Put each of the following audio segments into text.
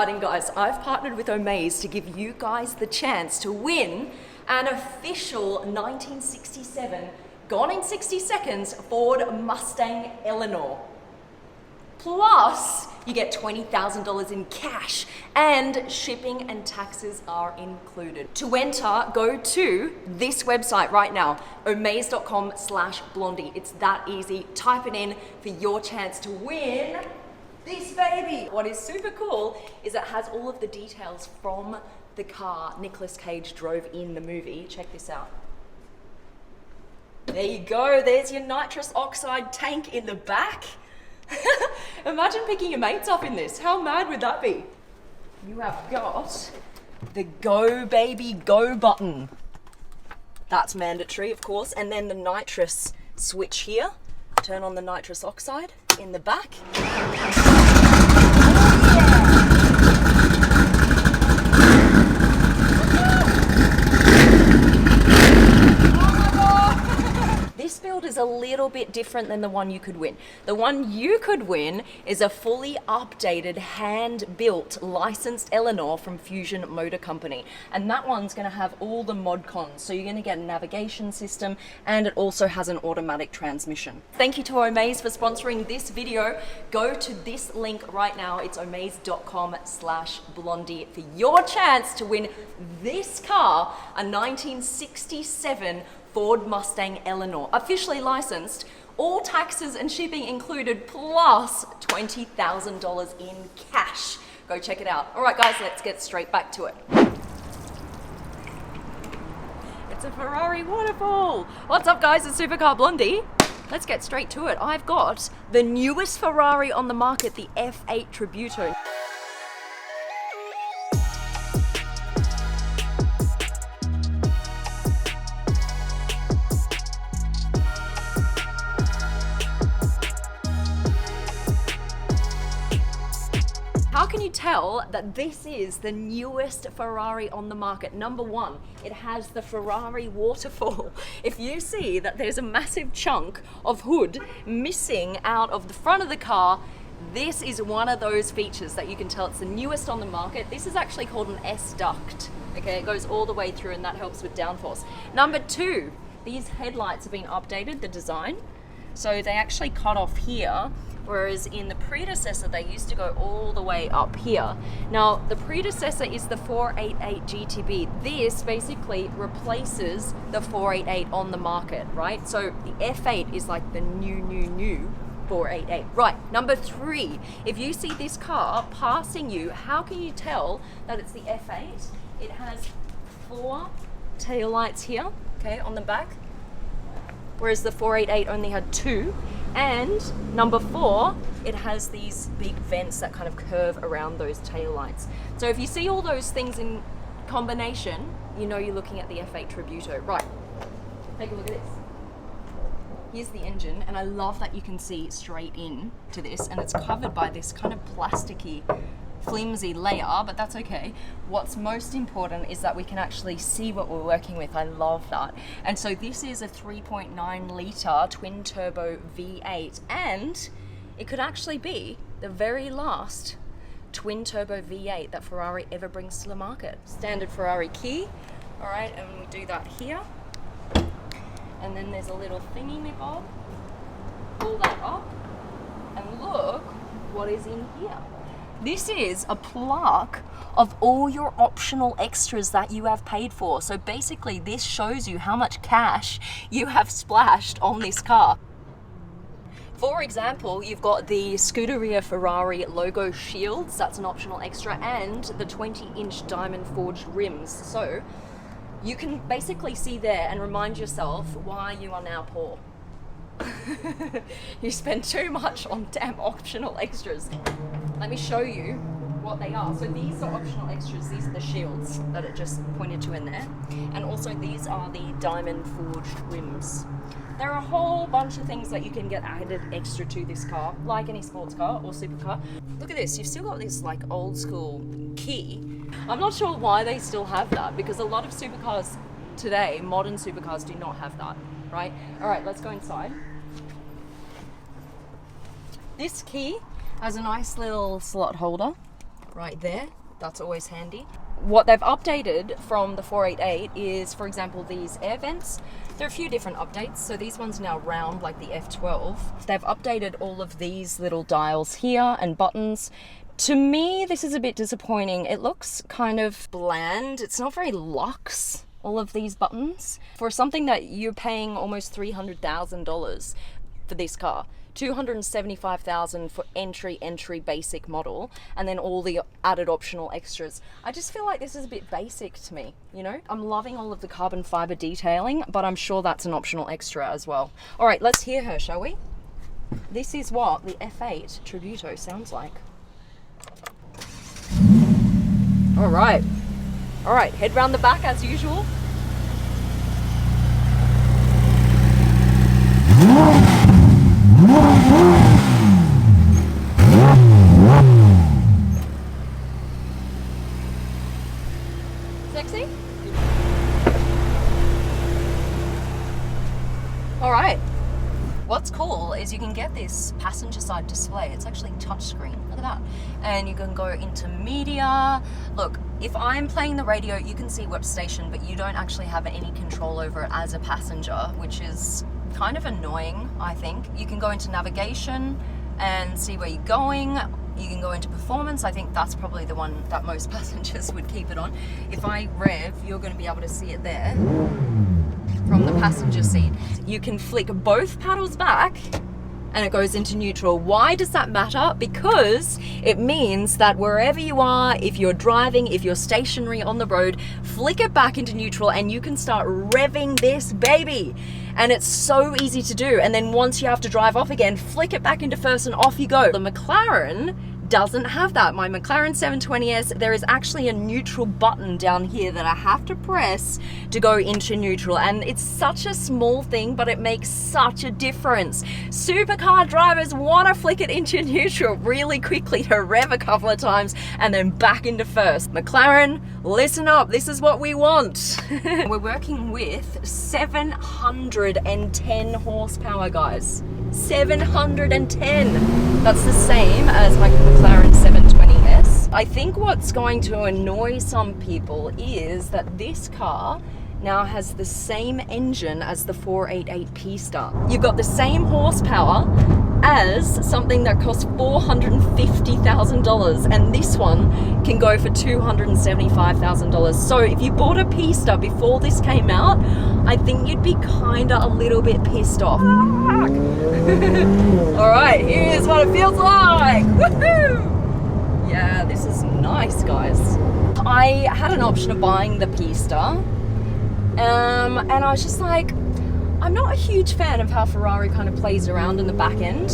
exciting, guys. I've partnered with Omaze to give you guys the chance to win an official 1967 Gone in 60 Seconds Ford Mustang Eleanor. Plus, you get $20,000 in cash and shipping and taxes are included. To enter, go to this website right now, omaze.com/blondie. It's that easy. Type it in for your chance to win this baby. What is super cool is it has all of the details from the car Nicolas Cage drove in the movie. Check this out. There you go. There's your nitrous oxide tank in the back. Imagine picking your mates up in this. How mad would that be? You have got the go baby go button. That's mandatory, of course. And then the nitrous switch here. Turn on the nitrous oxide in the back. This build is a little bit different than the one you could win. The one you could win is a fully updated, hand-built, licensed Eleanor from Fusion Motor Company. And that one's gonna have all the mod cons. So you're gonna get a navigation system and it also has an automatic transmission. Thank you to Omaze for sponsoring this video. Go to this link right now. It's omaze.com/blondie for your chance to win this car, a 1967 Ford Mustang Eleanor, officially licensed, all taxes and shipping included, plus $20,000 in cash. Go check it out. All right, guys, let's get straight back to it. It's a Ferrari Waterfall. What's up, guys? It's Supercar Blondie. Let's get straight to it. I've got the newest Ferrari on the market, the F8 Tributo. How can you tell that this is the newest Ferrari on the market? Number one, it has the Ferrari Waterfall. If you see that there's a massive chunk of hood missing out of the front of the car, this is one of those features that you can tell it's the newest on the market. This is actually called an S-duct. Okay, it goes all the way through and that helps with downforce. Number two, these headlights have been updated, the design. So they actually cut off here, whereas in the predecessor, they used to go all the way up here. Now, the predecessor is the 488 GTB. This basically replaces the 488 on the market, right? So the F8 is like the new 488. Right, number three, if you see this car passing you, how can you tell that it's the F8? It has 4 taillights here, okay, on the back, whereas the 488 only had 2. And number 4, it has these big vents that kind of curve around those taillights. So if you see all those things in combination, you know you're looking at the F8 Tributo. Right, take a look at this. Here's the engine, and I love that you can see straight in to this, and it's covered by this kind of plasticky, flimsy layer, but that's okay. What's most important is that we can actually see what we're working with. I love that. And so this is a 3.9 litre twin turbo V8, and it could actually be the very last twin turbo V8 that Ferrari ever brings to the market. Standard Ferrari key, all right, and we do that here. And then there's a little thingy me bob. Pull that up, and look what is in here. This is a plaque of all your optional extras that you have paid for. So basically this shows you how much cash you have splashed on this car. For example, you've got the Scuderia Ferrari logo shields, that's an optional extra, and the 20-inch diamond forged rims. So you can basically see there and remind yourself why you are now poor. You spend too much on damn optional extras. Let me show you what they are. So these are optional extras. These are the shields that it just pointed to in there. And also these are the diamond forged rims. There are a whole bunch of things that you can get added extra to this car, like any sports car or supercar. Look at this, you've still got this like old school key. I'm not sure why they still have that, because a lot of supercars today, modern supercars, do not have that, right? All right, let's go inside. This key has a nice little slot holder right there. That's always handy. What they've updated from the 488 is, for example, these air vents. There are a few different updates. So these ones now round like the F12. They've updated all of these little dials here and buttons. To me, this is a bit disappointing. It looks kind of bland. It's not very luxe, all of these buttons. For something that you're paying almost $300,000 for this car. $275,000 for entry basic model, and then all the added optional extras. I just feel like this is a bit basic to me, you know? I'm loving all of the carbon fiber detailing, but I'm sure that's an optional extra as well. All right, let's hear her, shall we? This is what the F8 Tributo sounds like. All right, head round the back as usual. Sexy? All right. What's cool is you can get this passenger side display. It's actually touchscreen. Look at that. And you can go into media. Look, if I'm playing the radio, you can see which station, but you don't actually have any control over it as a passenger, which is kind of annoying, I think. You can go into navigation and see where you're going. You can go into performance. I think that's probably the one that most passengers would keep it on. If I rev, you're going to be able to see it there from the passenger seat. You can flick both paddles back and it goes into neutral. Why does that matter? Because it means that wherever you are, if you're driving, if you're stationary on the road, flick it back into neutral and you can start revving this baby. And it's so easy to do. And then once you have to drive off again, flick it back into first and off you go. The McLaren doesn't have that. My McLaren 720S, there is actually a neutral button down here that I have to press to go into neutral, and it's such a small thing, but it makes such a difference. Supercar drivers want to flick it into neutral really quickly to rev a couple of times and then back into first. McLaren, listen up, this is what we want. We're working with 710 horsepower, guys. 710. That's the same as my McLaren 720S. I think what's going to annoy some people is that this car now has the same engine as the 488 P-Star. You've got the same horsepower as something that costs $450,000, and this one can go for $275,000. So if you bought a P-Star before this came out, I think you'd be kinda a little bit pissed off. All right, here's what it feels like. Woohoo! Yeah, this is nice, guys. I had an option of buying the P-Star, and I was just like, I'm not a huge fan of how Ferrari kind of plays around in the back end.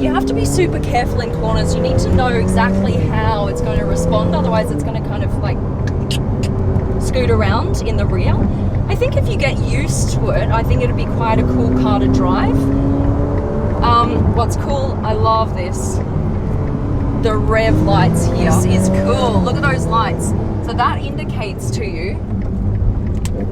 You have to be super careful in corners. You need to know exactly how it's going to respond, otherwise it's going to kind of like scoot around in the rear. I think if you get used to it, I think it'd be quite a cool car to drive. What's cool, I love this. The Rev Lights here is cool. Look at those lights. So that indicates to you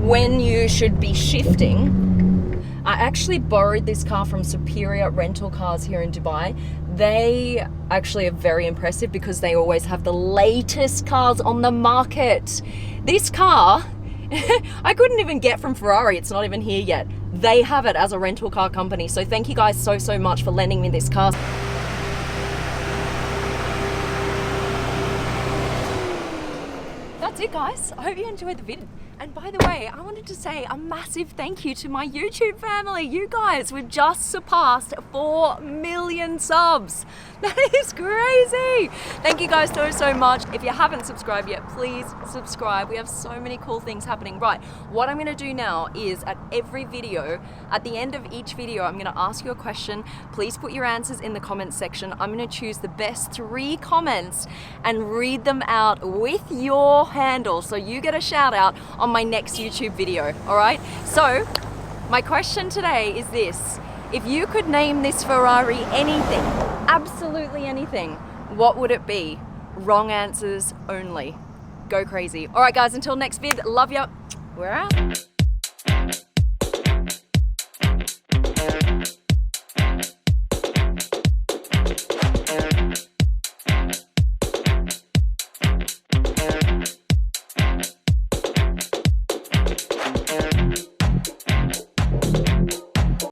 when you should be shifting. I actually borrowed this car from Superior Rental Cars here in Dubai. They actually are very impressive because they always have the latest cars on the market. This car, I couldn't even get from Ferrari. It's not even here yet. They have it as a rental car company. So thank you guys so much for lending me this car. That's it, guys. I hope you enjoyed the video. And by the way, I wanted to say a massive thank you to my YouTube family. You guys, we've just surpassed 4 million subs. That is crazy. Thank you guys so much. If you haven't subscribed yet, please subscribe. We have so many cool things happening. Right, what I'm gonna do now is at every video, at the end of each video, I'm gonna ask you a question. Please put your answers in the comments section. I'm gonna choose the best 3 comments and read them out with your handle. So you get a shout out on my next YouTube video, all right? So my question today is this: if you could name this Ferrari anything, absolutely anything, what would it be? Wrong answers only. Go crazy. All right, guys, until next vid, love ya. We're out.